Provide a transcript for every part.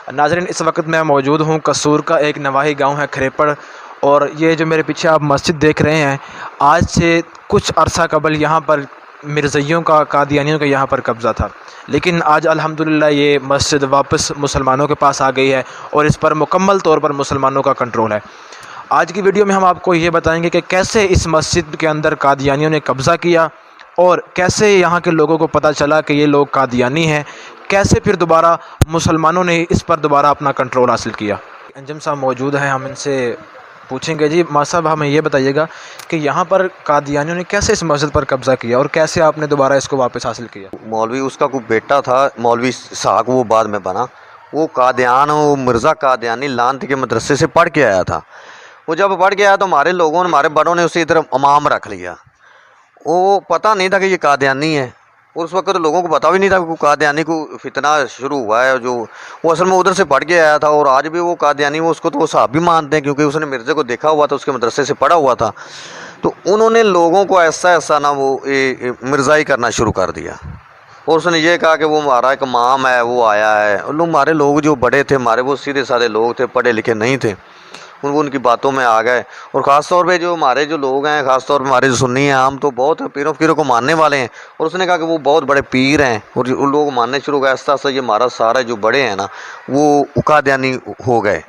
ناظرین، اس وقت میں موجود ہوں قصور کا ایک نواحی گاؤں ہے کھریپڑ، اور یہ جو میرے پیچھے آپ مسجد دیکھ رہے ہیں، آج سے کچھ عرصہ قبل یہاں پر مرزائیوں کا، قادیانیوں کا یہاں پر قبضہ تھا، لیکن آج الحمدللہ یہ مسجد واپس مسلمانوں کے پاس آ گئی ہے اور اس پر مکمل طور پر مسلمانوں کا کنٹرول ہے۔ آج کی ویڈیو میں ہم آپ کو یہ بتائیں گے کہ کیسے اس مسجد کے اندر قادیانیوں نے قبضہ کیا اور کیسے یہاں کے لوگوں کو پتہ چلا کہ یہ لوگ قادیانی ہیں، کیسے پھر دوبارہ مسلمانوں نے اس پر دوبارہ اپنا کنٹرول حاصل کیا۔ انجم صاحب موجود ہیں، ہم ان سے پوچھیں گے۔ جی ماں صاحب، ہمیں یہ بتائیے گا کہ یہاں پر قادیانیوں نے کیسے اس مسجد پر قبضہ کیا اور کیسے آپ نے دوبارہ اس کو واپس حاصل کیا؟ مولوی اس کا کوئی بیٹا تھا، مولوی اسحاق، وہ بعد میں بنا، وہ قادیان، وہ مرزا قادیانی لانت کے مدرسے سے پڑھ کے آیا تھا۔ وہ جب پڑھ کے آیا تو ہمارے لوگوں نے، ہمارے بڑوں نے اسے ادھر امام رکھ لیا۔ وہ پتہ نہیں تھا کہ یہ قادیانی ہے، اور اس وقت لوگوں کو پتہ بھی نہیں تھا کہ قادیانی کو فتنہ شروع ہوا ہے، جو وہ اصل میں ادھر سے پڑھ کے آیا تھا۔ اور آج بھی وہ قادیانی، وہ اس کو تو وہ صحابی مانتے ہیں کیونکہ اس نے مرزے کو دیکھا ہوا تھا، اس کے مدرسے سے پڑھا ہوا تھا۔ تو انہوں نے لوگوں کو ایسا نہ وہ مرزائی کرنا شروع کر دیا، اور اس نے یہ کہا کہ وہ ہمارا ایک امام ہے، وہ آیا ہے۔ اور ہمارے لوگ جو بڑے تھے، ہمارے وہ سیدھے سادے لوگ تھے، پڑھے لکھے نہیں تھے، وہ ان کی باتوں میں آ گئے۔ اور خاص طور پہ جو ہمارے جو لوگ ہیں، خاص طور پہ ہمارے جو سنی ہیں، ہم تو بہت پیروں فقیروں کو ماننے والے ہیں، اور اس نے کہا کہ وہ بہت بڑے پیر ہیں، اور ان لوگ ماننے شروع گئے۔ ایسا یہ ہمارا سارا جو بڑے ہیں نا، وہ قادیانی ہو گئے۔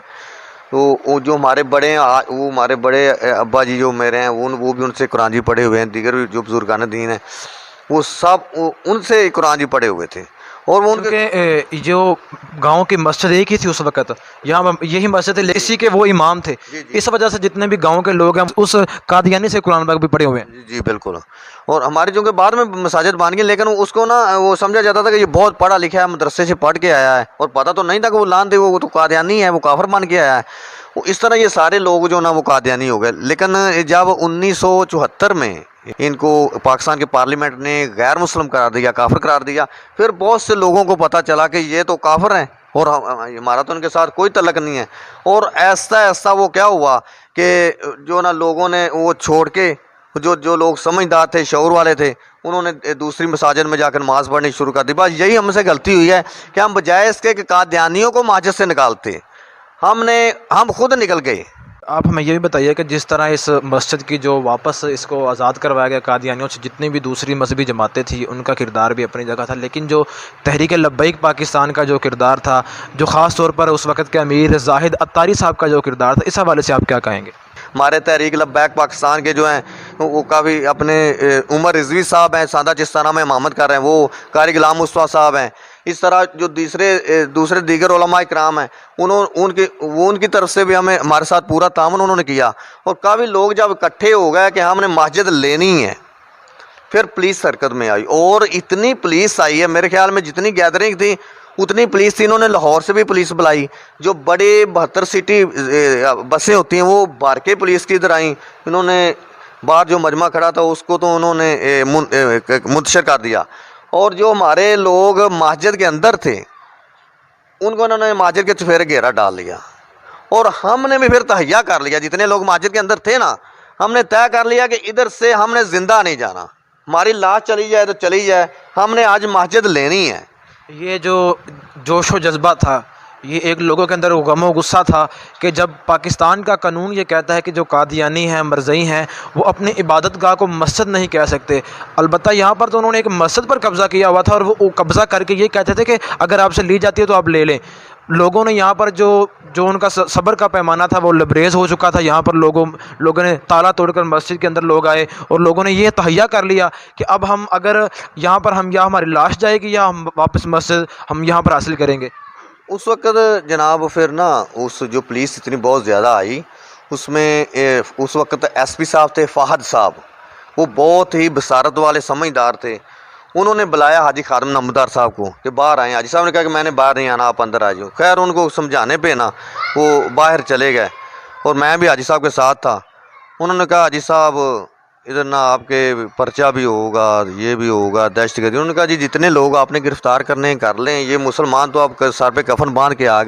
تو وہ جو ہمارے بڑے ہیں، وہ ہمارے بڑے ابا جی جو میرے ہیں، وہ بھی ان سے قرآن جی پڑھے ہوئے ہیں، دیگر جو بزرگان دین ہیں وہ سب ان سے قرآن جی پڑھے ہوئے تھے۔ اور وہ ان کے جو گاؤں کی مسجد ایک ہی تھی اس وقت، یہاں یہی مسجد ہے، اسی کے وہ امام تھے، اس وجہ سے جتنے بھی گاؤں کے لوگ ہیں اس قادیانی سے قرآن پاک بھی پڑھے ہوئے ہیں۔ جی بالکل۔ اور ہمارے جو کہ بعد میں مساجد بن گئی، لیکن اس کو نا وہ سمجھا جاتا تھا کہ یہ بہت پڑھا لکھا ہے، مدرسے سے پڑھ کے آیا ہے، اور پتہ تو نہیں تھا کہ وہ لان تھے، وہ تو قادیانی ہے، وہ کافر بن کے آیا ہے۔ اس طرح یہ سارے لوگ جو نا وہ قادیانی ہو گئے۔ لیکن جب 1974 میں ان کو پاکستان کے پارلیمنٹ نے غیر مسلم قرار دیا، کافر قرار دیا، پھر بہت سے لوگوں کو پتہ چلا کہ یہ تو کافر ہیں اور ہمارا تو ان کے ساتھ کوئی تعلق نہیں ہے۔ اور ایسا وہ کیا ہوا کہ جو نا لوگوں نے وہ چھوڑ کے، جو لوگ سمجھدار تھے، شعور والے تھے، انہوں نے دوسری مساجد میں جا کر نماز پڑھنی شروع کر دی۔ بس یہی ہم سے غلطی ہوئی ہے کہ ہم بجائے اس کے کہ قادیانیوں کو مسجد سے نکالتے، ہم خود نکل گئے۔ آپ ہمیں یہ بھی بتائیے کہ جس طرح اس مسجد کی جو واپس اس کو آزاد کروایا گیا قادیانیوں سے، جتنی بھی دوسری مذہبی جماعتیں تھیں ان کا کردار بھی اپنی جگہ تھا، لیکن جو تحریک لبیک پاکستان کا جو کردار تھا، جو خاص طور پر اس وقت کے امیر زاہد اتاری صاحب کا جو کردار تھا، اس حوالے سے آپ کیا کہیں گے؟ ہمارے تحریک لبیک پاکستان کے جو ہیں وہ کافی اپنے عمر رضوی صاحب ہیں، سادہ چستانہ میں امامت کر رہے ہیں، وہ قاری غلام مصطفیٰ صاحب ہیں۔ اس طرح جو دوسرے دیگر علماء کرام ہیں، ان کی طرف سے بھی ہمارے ساتھ پورا تعاون انہوں نے کیا۔ اور کافی لوگ جب اکٹھے ہو گئے کہ ہم نے مسجد لینی ہے، پھر پولیس حرکت میں آئی، اور اتنی پولیس آئی ہے، میرے خیال میں جتنی گیدرنگ تھی اتنی پولیس تھی۔ انہوں نے لاہور سے بھی پولیس بلائی، جو بڑے 72 سیٹی بسیں ہوتی ہیں وہ بھر کے پولیس کی ادھر آئیں۔ انہوں نے باہر جو مجمع کھڑا تھا اس کو تو انہوں نے منتشر کر دیا، اور جو ہمارے لوگ مسجد کے اندر تھے ان کو انہوں نے مسجد کے چفیرے گھیرا ڈال لیا، اور ہم نے بھی پھر تہیا کر لیا، جتنے لوگ مسجد کے اندر تھے نا، ہم نے طے کر لیا کہ ادھر سے ہم نے زندہ نہیں جانا، ہماری لاش چلی جائے تو چلی جائے، ہم نے آج مسجد لینی ہے۔ یہ جو جوش و جذبہ تھا، یہ ایک لوگوں کے اندر غم و غصہ تھا کہ جب پاکستان کا قانون یہ کہتا ہے کہ جو قادیانی ہیں، مرزئی ہیں، وہ اپنی عبادت گاہ کو مسجد نہیں کہہ سکتے۔ البتہ یہاں پر تو انہوں نے ایک مسجد پر قبضہ کیا ہوا تھا، اور وہ قبضہ کر کے یہ کہتے تھے کہ اگر آپ سے لی جاتی ہے تو آپ لے لیں۔ لوگوں نے یہاں پر جو ان کا صبر کا پیمانہ تھا وہ لبریز ہو چکا تھا۔ یہاں پر لوگوں نے تالا توڑ کر مسجد کے اندر لوگ آئے، اور لوگوں نے یہ تہیا کر لیا کہ اب ہم اگر یہاں پر یا ہماری لاش جائے گی یا ہم واپس مسجد ہم یہاں پر حاصل کریں گے۔ اس وقت جناب پھر نا اس جو پولیس اتنی بہت زیادہ آئی، اس میں اس وقت ایس پی صاحب تھے فہد صاحب، وہ بہت ہی بصارت والے سمجھدار تھے۔ انہوں نے بلایا حاجی خادم نمبردار صاحب کو کہ باہر آئیں۔ حاجی صاحب نے کہا کہ میں نے باہر نہیں آنا، آپ اندر آ جاؤ۔ خیر ان کو سمجھانے پہ نا وہ باہر چلے گئے، اور میں بھی حاجی صاحب کے ساتھ تھا۔ انہوں نے کہا حاجی صاحب ادھر نا آپ کے پرچہ بھی ہوگا، یہ بھی ہوگا، دہشت گردی۔ انہوں نے کہا جی جتنے لوگ آپ نے گرفتار کرنے کر لیں، یہ مسلمان تو آپ سر پہ کفن باندھ کے آ گئے۔